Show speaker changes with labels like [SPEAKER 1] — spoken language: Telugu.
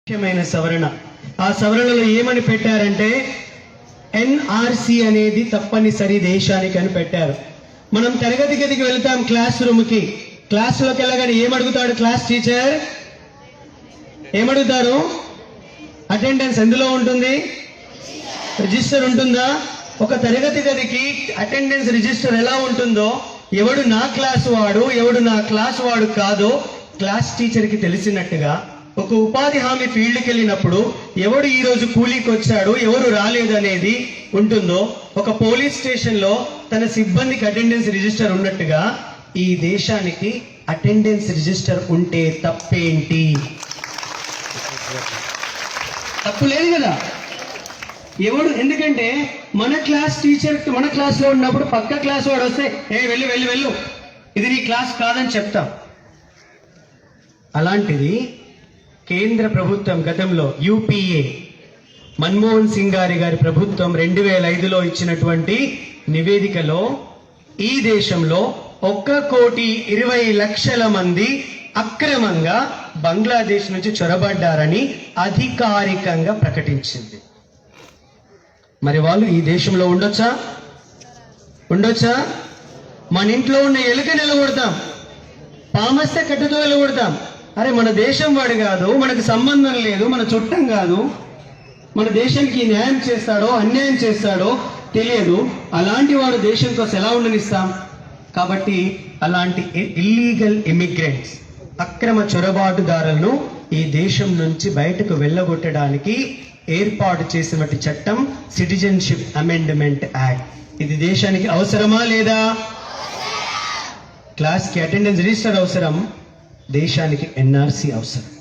[SPEAKER 1] ముఖ్యమైన సవరణ. ఆ సవరణలో ఏమని పెట్టారంటే ఎన్ఆర్సి అనేది తప్పనిసరి దేశానికి అని పెట్టారు. మనం తరగతి గదికి వెళ్తాం, క్లాస్ రూమ్కి. క్లాస్లోకి వెళ్ళగానే ఏమడుగుతాడు క్లాస్ టీచర్? ఏమడుగుతారు? అటెండెన్స్ ఎందులో ఉంటుంది? రిజిస్టర్ ఉంటుందా? ఒక తరగతి గదికి అటెండెన్స్ రిజిస్టర్ ఎలా ఉంటుందో, ఎవడు నా క్లాస్ వాడు, ఎవడు నా క్లాస్ వాడు కాదో క్లాస్ టీచర్కి తెలిసినట్టుగా ఒక ఉపాధి హామీ ఫీల్డ్కి వెళ్ళినప్పుడు ఎవడు ఈ రోజు కూలీకి వచ్చాడు, ఎవరు రాలేదు అనేది ఉంటుందో, ఒక పోలీస్ స్టేషన్లో తన సిబ్బందికి అటెండెన్స్ రిజిస్టర్ ఉన్నట్టుగా ఈ దేశానికి అటెండెన్స్ రిజిస్టర్ ఉంటే తప్పేంటి? తప్పు లేదు కదా. ఎవడు, ఎందుకంటే మన క్లాస్ టీచర్ మన క్లాస్లో ఉన్నప్పుడు పక్క క్లాస్ వాడు వస్తే వెళ్ళు వెళ్ళు వెళ్ళు, ఇది నీ క్లాస్ కాదని చెప్తాం. అలాంటిది కేంద్ర ప్రభుత్వం గతంలో యూపీఏ మన్మోహన్ సింగ్ గారి ప్రభుత్వం 2005లో ఇచ్చినటువంటి నివేదికలో ఈ దేశంలో 1,20,00,000 మంది అక్రమంగా బంగ్లాదేశ్ నుంచి చొరబడ్డారని అధికారికంగా ప్రకటించింది. మరి వాళ్ళు ఈ దేశంలో ఉండొచ్చా? మన ఇంట్లో ఉన్న ఎలుకని వెళ్ళగొడతాం, పామస్తే కట్టెతో వెళ్ళగొడతాం. అరే మన దేశం వాడు కాదు, మనకు సంబంధం లేదు, మన చుట్టం కాదు, మన దేశానికి న్యాయం చేస్తాడో అన్యాయం చేస్తాడో తెలియదు, అలాంటి వాడు దేశం కోసం ఎలా ఉండనిస్తాం? కాబట్టి అలాంటి ఇల్లీగల్ ఇమిగ్రెంట్స్, అక్రమ చొరబాటుదారులను ఈ దేశం నుంచి బయటకు వెళ్ళగొట్టడానికి ఏర్పాటు చేసినటువంటి చట్టం సిటిజన్షిప్ అమెండ్మెంట్ యాక్ట్. ఇది దేశానికి అవసరమా లేదా? క్లాస్కి అటెండెన్స్ రిజిస్టర్ అవసరం, దేశానికి ఎన్ఆర్సి అవసరం.